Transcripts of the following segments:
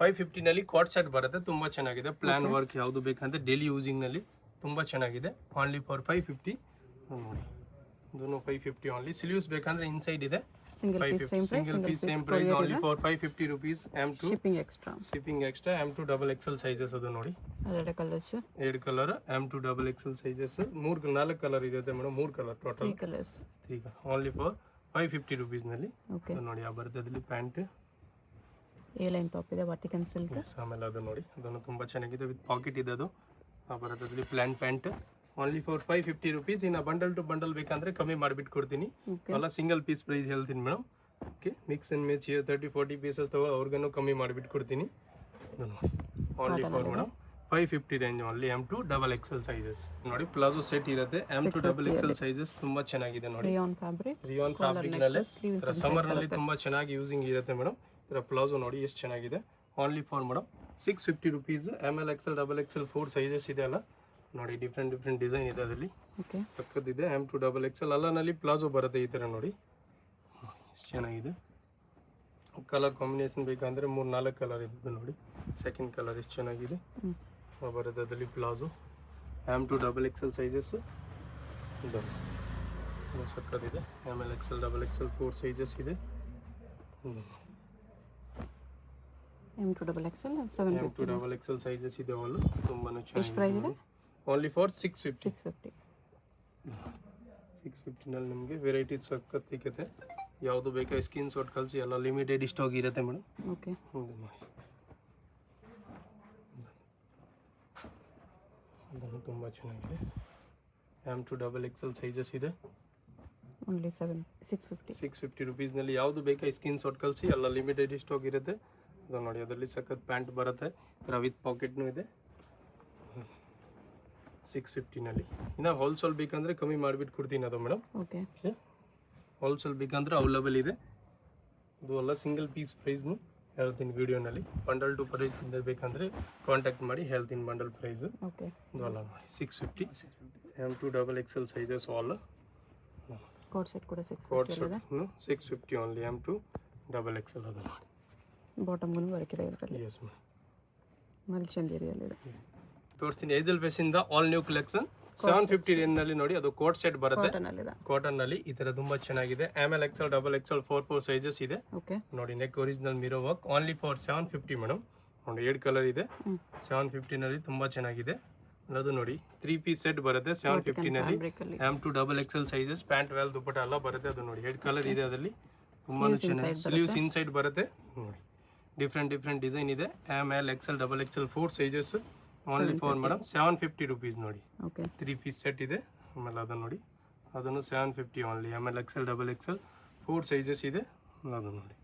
550 ನಲ್ಲಿ ಕಾಟ್ ಸೆಟ್ ಬರುತ್ತೆ, ತುಂಬಾ ಚೆನ್ನಾಗಿದೆ. ಪ್ಲಾನ್ ವರ್ಕ್ ಯಾವುದು ಬೇಕಂದ್ರೆ ಡೈಲಿ ಯೂಸಿಂಗ್ ನಲ್ಲಿ ತುಂಬಾ ಚೆನ್ನಾಗಿದೆ. ಓನ್ಲಿ ಫಾರ್ 550 ನೋಡಿ. ಇದನ್ನು 550 ಓನ್ಲಿ. ಸ್ಲೀವ್ಸ್ ಬೇಕಂದ್ರೆ ಇನ್ಸೈಡ್ ಇದೆ. Single piece same price only for 550 rupees. M2 shipping extra M2 double XL sizes ಅದು ನೋಡಿ. ಎರಡು colour M2 double XL sizes. 4 colour ಇದೆ madam. 3 colour total 3 colour only for 550 rupees ನಲ್ಲಿ. ನೋಡಿ ಆ ಬರ್ತದಲ್ಲಿ ಪ್ಯಾಂಟ್ ಎ ಲೈನ್ ಟಾಪ್ ಇದೆ, Vatican silk. ಆಮೇಲೆ ಅದು ನೋಡಿ, ಅದನ್ನು ತುಂಬಾ ಚೆನ್ನಾಗಿದೆ, ವಿತ್ ಪಾಕೆಟ್ ಇದೆ. ಅದು ಆ ಬರ್ತದಲ್ಲಿ plain pant only for 550 rupees. ಇನ್ನು ಬಂಡಲ್ ಟು ಬಂಡಲ್ ಬೇಕಂದ್ರೆ ಕಮ್ಮಿ ಮಾಡಿಬಿಟ್ಟು ಕೊಡ್ತೀನಿ. ಅಲ್ಲ ಸಿಂಗಲ್ ಪೀಸ್ ಪ್ರೈಸ್ ಹೇಳ್ತೀನಿ madam. Okay, mix and match 30-40 pieces ತಗೋ ಅವ್ರಿಗೂ ಕಮ್ಮಿ ಮಾಡಿಬಿಟ್ಟು ಕೊಡ್ತೀನಿ. Only for madam 550 range only. M2 double XL sizes ನೋಡಿ. ಪ್ಲಾಜೋ ಸೆಟ್ ಇರುತ್ತೆ. M2 ಡಬಲ್ XL ಸೈಜಸ್ ತುಂಬಾ ಚೆನ್ನಾಗಿದೆ ನೋಡಿ. ರಿಯಾನ್ ಫ್ಯಾಬ್ರಿಕ್ ನಲ್ಲಿ ಸಮ್ಮರ್ ನಲ್ಲಿ ತುಂಬಾ ಚೆನ್ನಾಗಿ ಯೂಸಿಂಗ್ ಇರುತ್ತೆ ಮೇಡಮ್. ಇದರ ಪ್ಲಾಜೋ ನೋಡಿ ಎಷ್ಟು ಚೆನ್ನಾಗಿದೆ. Only for madam 650 rupees. ML XL double XL 4 sizes ಇದೆ ಅಲ್ಲ ನೋಡಿ. ಡಿಫ್ರೆಂಟ್ ಡಿಸೈನ್ ಇದೆ ಅದರಲ್ಲಿ, ಸಕ್ಕತ್ತಿದೆ. M2 ಡಬಲ್ XL ಅಲ್ಲನಲ್ಲಿ ಪ್ಲಾಜೋ ಬರುತ್ತೆ ಈ ಥರ ನೋಡಿ. ಎಷ್ಟು ಚೆನ್ನಾಗಿದೆ. ಕಲರ್ ಕಾಂಬಿನೇಷನ್ ಬೇಕಂದ್ರೆ 3-4 ಕಲರ್ ಇದೆ ನೋಡಿ. ಸೆಕೆಂಡ್ ಕಲರ್ ಎಷ್ಟು ಚೆನ್ನಾಗಿದೆ ಬರುತ್ತೆ ಅದರಲ್ಲಿ palazzo. M2 double XL sizes ಸಕ್ಕತ್ತಿದೆ. ML XL double XL 4 sizes ಇದೆ. M2 ಡಬಲ್ XL ಸೈಜಸ್ ಇದೆ ಆಲ್. ತುಂಬಾನೇ ಚೆನ್ನಾಗಿದೆ. ಓನ್ಲಿ ಫಾರ್ 650 ನಲ್ಲಿ ನಿಮಗೆ ವೆರೈಟೀಸ್ ಸಕ್ಕತ್ ಸಿಗುತ್ತೆ. ಯಾವುದು ಬೇಕಾ ಸ್ಕ್ರೀನ್ ಶಾಟ್ ಕಳಿಸಿ. ಎಲ್ಲ ಲಿಮಿಟೆಡ್ ಸ್ಟಾಕ್ ಇರುತ್ತೆ ಮೇಡಮ್. ಓಕೆ, ತುಂಬ ಚೆನ್ನಾಗಿದೆ. M2 ಡಬಲ್ XL ಸೈಜಸ್ ಇದೆ. ಓನ್ಲಿ 650 rupees ನಲ್ಲಿ ಯಾವುದು ಬೇಕಾ ಸ್ಕ್ರೀನ್ ಶಾಟ್ ಕಳಿಸಿ. ಎಲ್ಲ ಲಿಮಿಟೆಡ್ ಸ್ಟಾಕ್ ಇರುತ್ತೆ. ಅದು ನೋಡಿ, ಅದರಲ್ಲಿ ಸಖತ್ ಪ್ಯಾಂಟ್ ಬರುತ್ತೆ ವಿತ್ ಪಾಕೆಟ್ನೂ ಇದೆ. 650 ನಲ್ಲಿ. ಇನ್ನು ಹೋಲ್ಸೇಲ್ ಬೇಕಂದ್ರೆ ಕಮ್ಮಿ ಮಾಡಿಬಿಟ್ಟು ಕೊಡ್ತೀನಿ ಅದು ಮೇಡಮ್. ಓಕೆ, ಹೋಲ್ಸೇಲ್ ಬೇಕಂದ್ರೆ ಅವೈಲೇಬಲ್ ಇದೆ. ಇದು ಎಲ್ಲ ಸಿಂಗಲ್ ಪೀಸ್ ಪ್ರೈಸ್ನು ಹೇಳ್ತೀನಿ ವಿಡಿಯೋನಲ್ಲಿ. ಬಂಡಲ್ ಟು ಪ್ರೈಸ್ ಬೇಕಂದ್ರೆ ಕಾಂಟ್ಯಾಕ್ಟ್ ಮಾಡಿ ಹೇಳ್ತೀನಿ ಬಂಡಲ್ ಪ್ರೈಸ್. ಓಕೆ, ಇದು ಎಲ್ಲ ನೋಡಿ 650. M2 double XL sizes all. Coat set ಕೂಡ 650 ಓನ್ಲಿ. M2 ಡಬಲ್ XL ಅದು ನೋಡಿ. ಬಾಟಮ್ ಗುನು ವರ್ಕ್ ಇದೆ ಇದರಲ್ಲಿ. S madam. ಮಲ್ಚಂದೇರಿಯಲ್ಲಿ ತೋರಿಸ್ತೀನಿ. ಏಜಲ್ ಫೇಸಿಂದ ಆಲ್ ನ್ಯೂ ಕಲೆಕ್ಷನ್ 750 ರೇಂಜ್ ನಲ್ಲಿ ನೋಡಿ. ಅದು ಕೋಟ್ ಸೆಟ್ ಬರುತ್ತೆ ಕಾಟನ್ ನಲ್ಲಿ. ಈ ತರ ತುಂಬಾ ಚೆನ್ನಾಗಿದೆ. ML XL double XL 4 sizes ಇದೆ ನೋಡಿ. Neck original mirror work only for 750 madam. ನೋಡಿ 2 ಕಲರ್ ಇದೆ. 750 ನಲ್ಲಿ ತುಂಬಾ ಚೆನ್ನಾಗಿದೆ. ಅದು ನೋಡಿ 3 ಪೀಸ್ ಸೆಟ್ ಬರುತ್ತೆ 750 ನಲ್ಲಿ. M2 double XL sizes pant ವೆಲ್ ದುಪ್ಪಟ್ಟ ಎಲ್ಲ ಬರುತ್ತೆ. ಅದು ನೋಡಿ 2 ಕಲರ್ ಇದೆ ಅದರಲ್ಲಿ. ತುಂಬಾ ಚೆನ್ನಾಗಿದೆ. ಸ್ಲೀವ್ಸ್ ಇನ್ಸೈಡ್ ಬರುತ್ತೆ ನೋಡಿ. ಡಿಫ್ರೆಂಟ್ ಡಿಸೈನ್ ಇದೆ. ML XL double XL 4 sizes only for madam 750 rupees ನೋಡಿ. 3 ಪೀಸ್ ಸೆಟ್ ಇದೆ. ಆಮೇಲೆ ಅದನ್ನು ನೋಡಿ, ಅದನ್ನು 750 only. ML XL double XL 4 sizes ಇದೆ. ಅದು ನೋಡಿ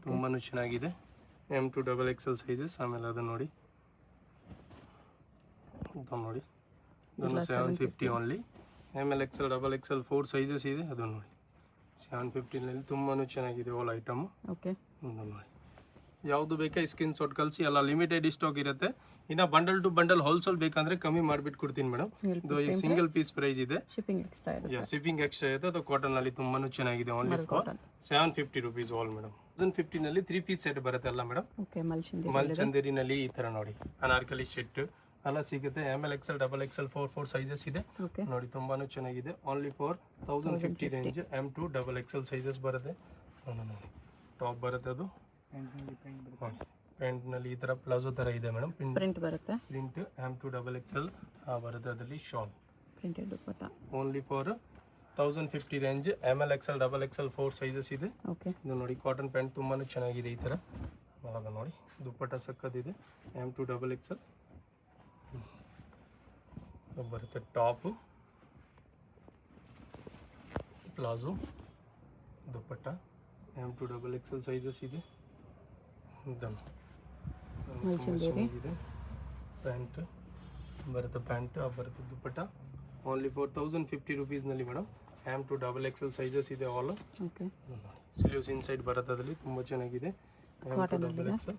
ತುಂಬಾ ಚೆನ್ನಾಗಿದೆ. M2 double XL sizes. ಆಮೇಲೆ ಅದನ್ನು ನೋಡಿ, ನೋಡಿ ಅದನ್ನು 750 only. ML XL double XL 4 sizes ಇದೆ. ಅದು ನೋಡಿ 750 ನಲ್ಲಿ ತುಂಬಾ ಚೆನ್ನಾಗಿದೆ ಆಲ್ ಐಟಮ್. ನೋಡಿ ಯಾವುದು ಬೇಕಾ ಸ್ಕ್ರೀನ್ ಶಾಟ್ ಕಳಿಸಿ. ಎಲ್ಲ ಲಿಮಿಟೆಡ್ ಸ್ಟಾಕ್ ಇರುತ್ತೆ. ಇನ್ನು ಬಂಡಲ್ ಟು ಬಂಡಲ್ ಹೋಲ್ಸೇಲ್ ಬೇಕಂದ್ರೆ ಕಮ್ಮಿ ಮಾಡಿಬಿಟ್ಟು ಕೊಡ್ತೀನಿ ಮೇಡಮ್. ಇದು ಸಿಂಗಲ್ ಪೀಸ್ ಪ್ರೈಸ್ ಇದೆ. ಶಿಪ್ಪಿಂಗ್ ಎಕ್ಸ್ಟ್ರಾ ಇರುತ್ತೆ. ಅದು ಕಾಟನ್ ನಲ್ಲಿ ತುಂಬಾ ಚೆನ್ನಾಗಿದೆ. Only for 750 rupees all madam. 1050 ನಲ್ಲಿ 3 ಪೀಸ್ ಸೆಟ್ ಬರುತ್ತೆ ಅಲ್ಲ ಮೇಡಮ್. ಮಲ್ಚಂದೇರಿ ನಲ್ಲಿ ಈ ತರ ನೋಡಿ ಅನಾರ್ಕಲಿ ಸೆಟ್ ಎಲ್ಲ ಸಿಗುತ್ತೆ. ML XL double XL 4 sizes ಇದೆ ನೋಡಿ. ತುಂಬಾನು ಚೆನ್ನಾಗಿದೆ. Only for 1050 range. M2 double XL sizes ಬರುತ್ತೆ ನೋಡಿ. ಟಾಪ್ ಬರುತ್ತೆ. ಅದು ಪ್ರಿಂಟ್ ನಲ್ಲಿ ಈ ತರ ಪ್ಲಾಜೋ ತರ ಇದೆ ಮೇಡಮ್. ಪ್ರಿಂಟ್ ಬರುತ್ತೆ. ಪ್ರಿಂಟ್ M2 ಡಬಲ್ XL ಬರುತ್ತೆ. ಅದರಲ್ಲಿ shawl printed dupatta only for 1050 range. ML XL double XL 4 sizes ಇದೆ. ಇದು ನೋಡಿ ಕಾಟನ್ ಪ್ಯಾಂಟ್ ತುಂಬಾ ಚೆನ್ನಾಗಿದೆ ಈ ತರ. ಅದು ನೋಡಿ ದುಪ್ಪಟ್ಟ ಸಕ್ಕತ್ತಿದೆ. M2 ಡಬಲ್ XL ಬರುತ್ತೆ. ಟಾಪ್ ಪ್ಲಾಜೋ ದುಪ್ಪಟ್ಟ M2 ಡಬಲ್ XL ಸೈಜಸ್ ಇದೆ. ಪ್ಯಾಂಟ್ ಬರುತ್ತೆ. ಪ್ಯಾಂಟ್ ಬರುತ್ತೆ ದುಪ್ಪಟ್ಟ ಓನ್ಲಿ ಫಾರ್ 1050 rupees ನಲ್ಲಿ madam. M2 double XL sizes ಇದೆ ಆಲ್. ಸ್ಲೀವ್ಸ್ ಇನ್ಸೈಡ್ ಬರುತ್ತೆ. ಅದರಲ್ಲಿ ತುಂಬ ಚೆನ್ನಾಗಿದೆ. M2 ಡಬಲ್ XL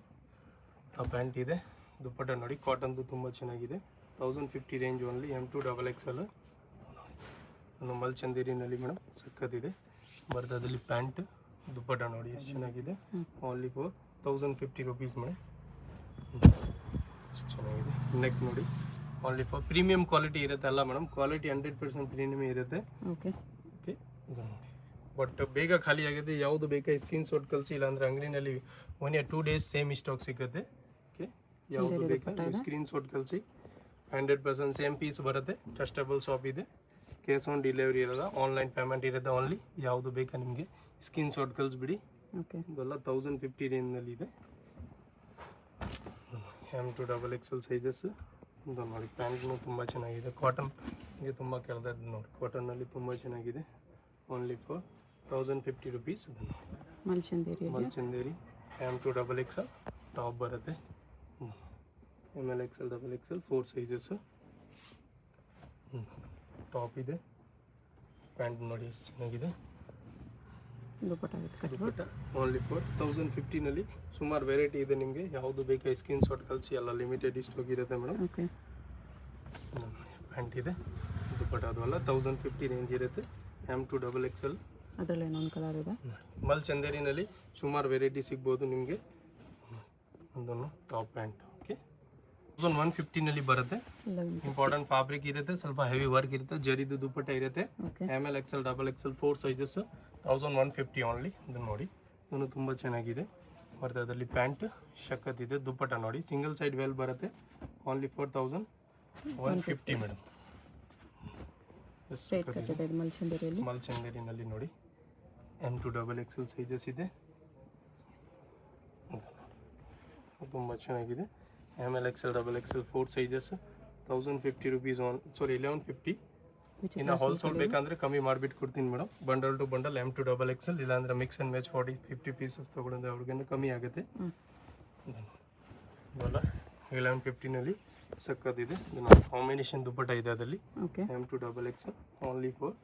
ಪ್ಯಾಂಟ್ ಇದೆ. ದುಪ್ಪಟ್ಟ ನೋಡಿ ಕಾಟನ್ದು ತುಂಬ ಚೆನ್ನಾಗಿದೆ. 1050 range only. M2 double XL ಮಲ್ಚಂದೇರಿನಲ್ಲಿ ಮೇಡಮ್ ಸಕ್ಕತ್ತಿದೆ ಬರುತ್ತೆ. ಅದರಲ್ಲಿ ಪ್ಯಾಂಟ್ ದುಪ್ಪಟ್ಟ ನೋಡಿ ಎಷ್ಟು ಚೆನ್ನಾಗಿದೆ. Only for 1050 rupees madam. Neck ನೋಡಿ ಓನ್ಲಿ ಫಾರ್ ಪ್ರೀಮಿಯಂ ಕ್ವಾಲಿಟಿ ಇರುತ್ತೆ ಅಲ್ಲ ಮೇಡಮ್, ಕ್ವಾಲಿಟಿ 100% ಪ್ರೀಮಿಯಂ ಇರುತ್ತೆ. ಓಕೆ ಓಕೆ ಬಟ್ ಬೇಗ ಖಾಲಿ ಆಗಿದೆ. ಯಾವುದು ಬೇಕಾ ಸ್ಕ್ರೀನ್ ಶಾಟ್ ಕಳಿಸಿ, ಇಲ್ಲಾಂದ್ರೆ ಅಂಗಡಿನಲ್ಲಿ 1 or 2 days ಸೇಮ್ ಸ್ಟಾಕ್ ಸಿಗುತ್ತೆ. ಓಕೆ ಯಾವುದು ಬೇಕಾ ಸ್ಕ್ರೀನ್ ಶಾಟ್ ಕಳಿಸಿ. 100% ಸೇಮ್ ಪೀಸ್ ಬರುತ್ತೆ. ಟ್ರಸ್ಟಬಲ್ ಶಾಪ್ ಇದೆ. ಕ್ಯಾಶ್ ಆನ್ ಡೆಲಿವರಿ ಇರೋದ, ಆನ್ಲೈನ್ ಪೇಮೆಂಟ್ ಇರುತ್ತೆ ಓನ್ಲಿ. ಯಾವುದು ಬೇಕಾ ನಿಮಗೆ ಸ್ಕ್ರೀನ್ ಶಾಟ್ ಕಳಿಸ್ಬಿಡಿ. ಓಕೆ ಇದೆಲ್ಲ 1050 ರೇಂಜ್ನಲ್ಲಿ ಇದೆ. M2XXL ಸೈಜಸ್ ಇದು ನೋಡಿ. ಪ್ಯಾಂಟ್ನು ತುಂಬ ಚೆನ್ನಾಗಿದೆ. ಕಾಟನ್ಗೆ ತುಂಬ ಕೆಳದದ್ದು ನೋಡಿ. ಕಾಟನ್ನಲ್ಲಿ ತುಂಬ ಚೆನ್ನಾಗಿದೆ. Only for 1050 rupees. ಇದನ್ನು ಮಲ್ಚಂದೇರಿ M2XXL ಟಾಪ್ ಬರುತ್ತೆ. ML XL XXL 4 sizes top ಇದೆ. ಪ್ಯಾಂಟ್ ನೋಡಿ ಎಷ್ಟು ಚೆನ್ನಾಗಿದೆ. ದುಪ್ಪಟ್ಟ ಓನ್ಲಿ ಫಾರ್ 1050ನಲ್ಲಿ ಸುಮಾರು ವೆರೈಟಿ ಇದೆ. ನಿಮಗೆ ಯಾವುದು ಬೇಕಾ ಸ್ಕ್ರೀನ್ ಶಾಟ್ ಕಳಿಸಿ. ಎಲ್ಲ ಲಿಮಿಟೆಡ್ ಸ್ಟಾಕ್ ಇರುತ್ತೆ ಮೇಡಮ್. ಓಕೆ ಪ್ಯಾಂಟ್ ಇದೆ. ದುಪ್ಪಟ್ಟ ಅದು ಅಲ್ಲ 1050 ರೇಂಜ್ ಇರುತ್ತೆ. M2XXL ಅದರಲ್ಲಿ ಇನ್ನೊಂದು ಕಲರ್ ಇದೆ. ಮಲ್ಚಂದೇರಿನಲ್ಲಿ ಸುಮಾರು ವೆರೈಟಿ ಸಿಗ್ಬೋದು ನಿಮಗೆ. ಒಂದೊಂದು ಟಾಪ್ ಪ್ಯಾಂಟ್ ಓಕೆ 1150ನಲ್ಲಿ ಬರುತ್ತೆ. ಇಂಪಾರ್ಟೆಂಟ್ ಫ್ಯಾಬ್ರಿಕ್ ಇರುತ್ತೆ, ಸ್ವಲ್ಪ ಹೆವಿ ವರ್ಕ್ ಇರುತ್ತೆ, ಜರಿದು ದುಪ್ಪಟ್ಟ ಇರುತ್ತೆ. ML XL XXL 4 sizes 1150 only. ಇದನ್ನು ನೋಡಿ, ಇದನ್ನು ತುಂಬ ಚೆನ್ನಾಗಿದೆ. ಮತ್ತು ಅದರಲ್ಲಿ ಪ್ಯಾಂಟ್ ಶಕ್ಕತ್ ಇದೆ. ದುಪ್ಪಟ್ಟ ನೋಡಿ ಸಿಂಗಲ್ ಸೈಡ್ ವೆಲ್ ಬರುತ್ತೆ. Only 4150 madam. ಮಲ್ಚಂದೇರಿನಲ್ಲಿ ನೋಡಿ M2XXL ಸೈಜಸ್ ಇದೆ. ತುಂಬ ಚೆನ್ನಾಗಿದೆ. ML XL XXL 4 sizes 1050 rupees on 1150. ಇನ್ನು ಹೋಲ್ಸೇಲ್ ಬೇಕಂದ್ರೆ ಕಮ್ಮಿ ಮಾಡಿಬಿಟ್ಟು ಕೊಡ್ತೀನಿ madam. Bundle to bundle M2XXL, ಇಲ್ಲಾಂದ್ರೆ ಮಿಕ್ಸ್ ಆ್ಯಂಡ್ ಮ್ಯಾಚ್ 40-50 ಪೀಸಸ್ ತೊಗೊಂಡ್ರೆ ಅವ್ರಿಗೇನು ಕಮ್ಮಿ ಆಗುತ್ತೆ. ಇವೆಲ್ಲ 1150ನಲ್ಲಿ ಸಕ್ಕದಿದೆ. ಕಾಂಬಿನೇಷನ್ ದುಪ್ಪಟ್ಟ ಇದೆ ಅದರಲ್ಲಿ. M2XXL only for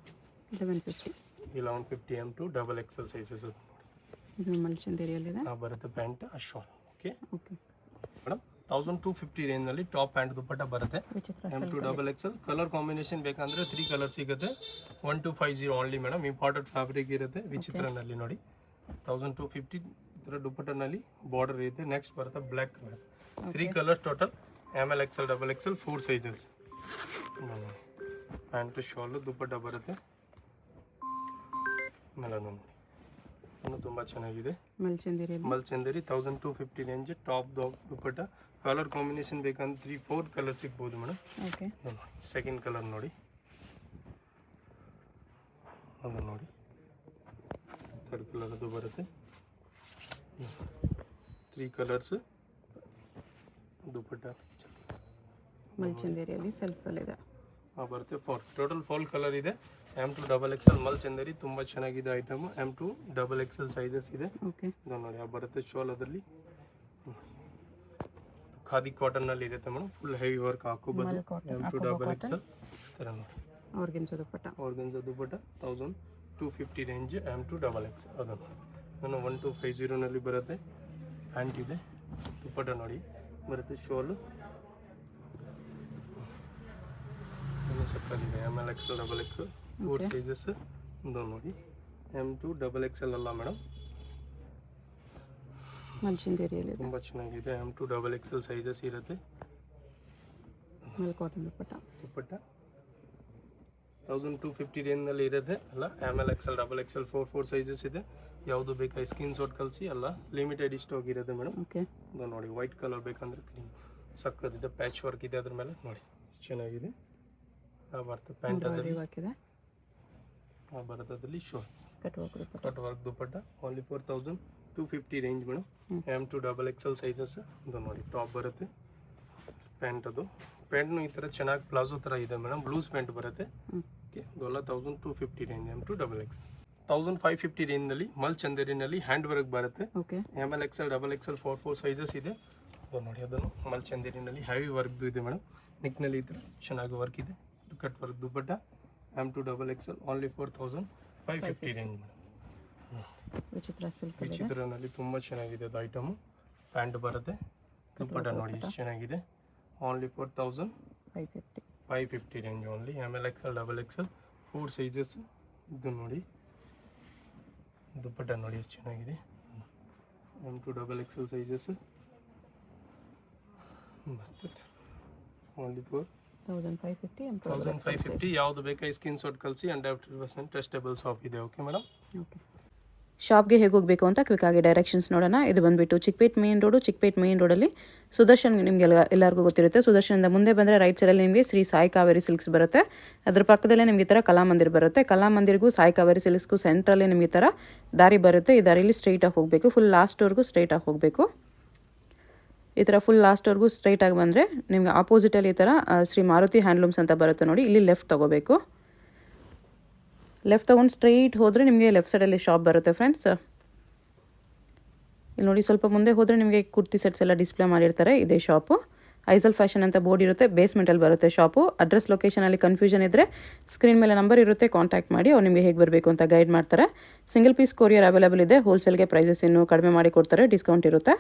1150 M2XXL sizes. ಇದು ಮಲ್ಚಂದೇರಿಯಲ್ಲಿದೆ. ಬರುತ್ತೆ ಪ್ಯಾಂಟ್ ಶಾಲ್. ಓಕೆ ಮೇಡಮ್ 1250 ರೇಂಜ್ನಲ್ಲಿ ಟಾಪ್ ಪ್ಯಾಂಟ್ ದುಪ್ಪಟ್ಟ ಬರುತ್ತೆ. M2XXL ಕಲರ್ ಕಾಂಬಿನೇಷನ್ ಬೇಕಂದ್ರೆ 3 ಕಲರ್ ಸಿಗುತ್ತೆ. 1250 ಓನ್ಲಿ ಮೇಡಮ್. ಇಂಪಾರ್ಟೆಂಟ್ ಫ್ಯಾಬ್ರಿಕ್ ಇರುತ್ತೆ. ವಿಚಿತ್ರನಲ್ಲಿ ನೋಡಿ 1250 ಇದರ ದುಪ್ಪಟ್ಟನಲ್ಲಿ ಬಾರ್ಡರ್ ಇದೆ. ನೆಕ್ಸ್ಟ್ ಬರುತ್ತೆ black colour. 3 colours total. ML XL XXL 4 sizes. Pant shawl dupatta ಬರುತ್ತೆ. ಆಮೇಲೆ ನೋಡಿ ಇನ್ನೂ ತುಂಬ ಚೆನ್ನಾಗಿದೆ. Mulchanderi 1250 range top dupatta. Colour combination ಬೇಕಂದ್ರೆ 3-4 ಕಲರ್ ಸಿಗ್ಬೋದು ಮೇಡಮ್. ಸೆಕೆಂಡ್ ಕಲರ್ ನೋಡಿ, ಅದು ನೋಡಿ ಥರ್ಡ್ ಕಲರ್ ಅದು ಬರುತ್ತೆ. 3 ಕಲರ್ಸ್ ದುಪ್ಪಟ್ಟ ಮಲ್ಚಂದೇರಿಯಲ್ಲಿ ಸೆಲ್ಫ್ ಇದೆ. ಬರುತ್ತೆ. ಟೋಟಲ್ 4 ಕಲರ್ ಇದೆ. M2XXL ಮಲ್ಚಂದೇರಿ ತುಂಬ ಚೆನ್ನಾಗಿದೆ ಐಟಮ್. M2XXL ಸೈಜಸ್ ಇದೆ. ನೋಡಿ ಬರುತ್ತೆ ಶಾಲ್. ಅದರಲ್ಲಿ ಖಾದಿ ಕಾಟನ್ನಲ್ಲಿ ಇರುತ್ತೆ ಮೇಡಮ್. ಫುಲ್ ಹೆವಿ ವರ್ಕ್ ಹಾಕೋಬೋದು. M2XXL ಥರ ನೋಡಿ. ಆರ್ಗನ್ಜಾ ದುಪ್ಪಟ್ಟ 1250 ರೇಂಜ್ M2XXL. ಅದನ್ನು 1250ನಲ್ಲಿ ಬರುತ್ತೆ. ಪ್ಯಾಂಟ್ ಇದೆ. ದುಪ್ಪಟ್ಟ ನೋಡಿ ಬರುತ್ತೆ. ಶಾಲು ಸಕ್ಕತ್ತಿದೆ. ML XL XXL 4 sizes. ಇದು ನೋಡಿ M2XXL ಅಲ್ಲ ಮೇಡಮ್. ಮಲ್ಚಂದೇರಿಯಲ್ಲಿ ತುಂಬ ಚೆನ್ನಾಗಿದೆ. M2XXL ಸೈಜಸ್ ಇರುತ್ತೆ. ಕಾಟನ್ ದುಪ್ಪಟ್ಟ 1250 ರೇಂಜ್ನಲ್ಲಿ ಇರುತ್ತೆ ಅಲ್ಲ. ML XL XXL 4 ಸೈಜಸ್ ಇದೆ. ಯಾವುದು ಬೇಕಾ ಸ್ಕ್ರೀನ್ ಶಾಟ್ ಕಳಿಸಿ. ಎಲ್ಲ ಲಿಮಿಟೆಡ್ ಸ್ಟಾಕ್ ಇರುತ್ತೆ ಮೇಡಮ್. ಇದು ನೋಡಿ ವೈಟ್ ಕಲರ್ ಬೇಕಂದ್ರೆ ಸಕ್ಕತ್ತಿದೆ. ಪ್ಯಾಚ್ ವರ್ಕ್ ಇದೆ ಅದ್ರ ಮೇಲೆ ನೋಡಿ ಚೆನ್ನಾಗಿದೆ. ಬರ್ತದೆ ಪ್ಯಾಂಟ್ ಅದರಲ್ಲಿ ಬರುತ್ತೆ. ಅದರಲ್ಲಿ ಶೋರ್ cut work dupatta. Only 4250 range madam. M2XXL sizes. ಇದು ನೋಡಿ ಟಾಪ್ ಬರುತ್ತೆ. ಪ್ಯಾಂಟ್ ಅದು ಪ್ಯಾಂಟ್ನು ಈ ಥರ ಚೆನ್ನಾಗಿ ಪ್ಲಾಜೋ ಥರ ಇದೆ ಮೇಡಮ್. ಲೂಸ್ ಪ್ಯಾಂಟ್ ಬರುತ್ತೆ. ಓಕೆ ಇದೆಲ್ಲ 1250 ರೇಂಜ್. M2XXL 1550 ರೇಂಜ್ನಲ್ಲಿ ಮಲ್ಚಂದೇರಿನಲ್ಲಿ ಹ್ಯಾಂಡ್ ವರ್ಕ್ ಬರುತ್ತೆ. ML XL XXL 4 ಸೈಜಸ್ ಇದೆ. ಅದು ನೋಡಿ ಅದನ್ನು ಮಲ್ಚಂದೇರಿನಲ್ಲಿ ಹೆವಿ ವರ್ಕ್ದು ಇದೆ ಮೇಡಮ್. ನೆಕ್ನಲ್ಲಿ ಈ ಥರ ಚೆನ್ನಾಗಿ ವರ್ಕ್ ಇದೆ. Cut work dupatta. M2XXL only 4550 range madam. ವಿಚಿತ್ರನಲ್ಲಿ ತುಂಬ ಚೆನ್ನಾಗಿದೆ ಅದು ಐಟಮು. ಪ್ಯಾಂಟ್ ಬರುತ್ತೆ. ದುಪ್ಪಟ್ಟ ನೋಡಿ ಎಷ್ಟು ಚೆನ್ನಾಗಿದೆ. Only 4550 range only. ML XL XXL 4 sizes. ಇದು ನೋಡಿ ದುಪ್ಪಟ್ಟ ನೋಡಿ ಎಷ್ಟು ಚೆನ್ನಾಗಿದೆ. M2XXL ಸೈಜಸ್ ಬರ್ತದೆ. Only for 1550 1550. ಯಾವುದು ಬೇಕಾ ಸ್ಕ್ರೀನ್ ಶಾಟ್ ಕಳಿಸಿ. 100% ಟ್ರಸ್ಟೇಬಲ್ ಶಾಪ್ ಇದೆ. Okay madam. ಓಕೆ. ಶಾಪ್ಗೆ ಹೇಗೆ ಹೋಗಬೇಕು ಅಂತ ಕ್ವಿಕ್ಕಾಗಿ ಡೈರೆಕ್ಷನ್ಸ್ ನೋಡೋಣ. ಇದು ಬಂದುಬಿಟ್ಟು ಚಿಕ್ಕಪೇಟ್ ಮೇನ್ ರೋಡಲ್ಲಿ ಸುದರ್ಶನ್, ನಿಮಗೆ ಎಲ್ಲರಿಗೂ ಗೊತ್ತಿರುತ್ತೆ. ಸುದರ್ಶನದಿಂದ ಮುಂದೆ ಬಂದರೆ ರೈಟ್ ಸೈಡಲ್ಲಿ ನಿಮಗೆ ಶ್ರೀ ಸಾಯಿ ಕಾವೇರಿ ಸಿಲ್ಕ್ಸ್ ಬರುತ್ತೆ. ಅದ್ರ ಪಕ್ಕದಲ್ಲೇ ನಿಮಗೆ ಈ ಥರ ಕಲಾಮಂದಿರ್ ಬರುತ್ತೆ. ಕಲಾಮಂದಿರ್ಗೂ ಸಾಯಿ ಕಾವೇರಿ ಸಿಲ್ಕ್ಸ್ಗೂ ಸೆಂಟ್ರಲ್ಲಿ ನಿಮಗೆ ಈ ಥರ ದಾರಿ ಬರುತ್ತೆ. ಈ ದಾರಿಯಲ್ಲಿ ಸ್ಟ್ರೈಟಾಗಿ ಹೋಗಬೇಕು. ಫುಲ್ ಲಾಸ್ಟ್ವರೆಗೂ ಸ್ಟ್ರೈಟಾಗಿ ಹೋಗಬೇಕು. ಈ ಥರ ಫುಲ್ ಲಾಸ್ಟ್ವರೆಗೂ ಸ್ಟ್ರೈಟಾಗಿ ಬಂದರೆ ನಿಮಗೆ ಆಪೋಸಿಟಲ್ಲಿ ಈ ಥರ ಶ್ರೀ ಮಾರುತಿ ಹ್ಯಾಂಡ್ಲೂಮ್ಸ್ ಅಂತ ಬರುತ್ತೆ ನೋಡಿ. ಇಲ್ಲಿ ಲೆಫ್ಟ್ ತೊಗೋಬೇಕು. ಲೆಫ್ಟ್ ತೊಗೊಂಡು ಸ್ಟ್ರೈಟ್ ಹೋದರೆ ನಿಮಗೆ ಲೆಫ್ಟ್ ಸೈಡಲ್ಲಿ ಶಾಪ್ ಬರುತ್ತೆ ಫ್ರೆಂಡ್ಸ್. ಇಲ್ಲಿ ನೋಡಿ, ಸ್ವಲ್ಪ ಮುಂದೆ ಹೋದರೆ ನಿಮಗೆ ಕುರ್ತಿ ಸೆಟ್ಸ್ ಎಲ್ಲ ಡಿಸ್ಪ್ಲೇ ಮಾಡಿರ್ತಾರೆ. ಇದೇ ಶಾಪು. ಐಸಲ್ ಫ್ಯಾಷನ್ ಅಂತ ಬೋರ್ಡ್ ಇರುತ್ತೆ. ಬೇಸ್ಮೆಂಟಲ್ಲಿ ಬರುತ್ತೆ ಶಾಪು. ಅಡ್ರೆಸ್ ಲೊಕೇಶನಲ್ಲಿ ಕನ್ಫ್ಯೂಷನ್ ಇದ್ದರೆ ಸ್ಕ್ರೀನ್ ಮೇಲೆ ನಂಬರ್ ಇರುತ್ತೆ, ಕಾಂಟ್ಯಾಕ್ಟ್ ಮಾಡಿ. ಅವ್ರು ನಿಮಗೆ ಹೇಗೆ ಬರಬೇಕು ಅಂತ ಗೈಡ್ ಮಾಡ್ತಾರೆ. ಸಿಂಗಲ್ ಪೀಸ್ ಕೊರಿಯರ್ ಅವೈಲೇಬಲ್ ಇದೆ. ಹೋಲ್ಸೇಲ್ಗೆ ಪ್ರೈಸಸ್ ಇನ್ನೂ ಕಡಿಮೆ ಮಾಡಿ ಕೊಡ್ತಾರೆ, ಡಿಸ್ಕೌಂಟ್ ಇರುತ್ತೆ.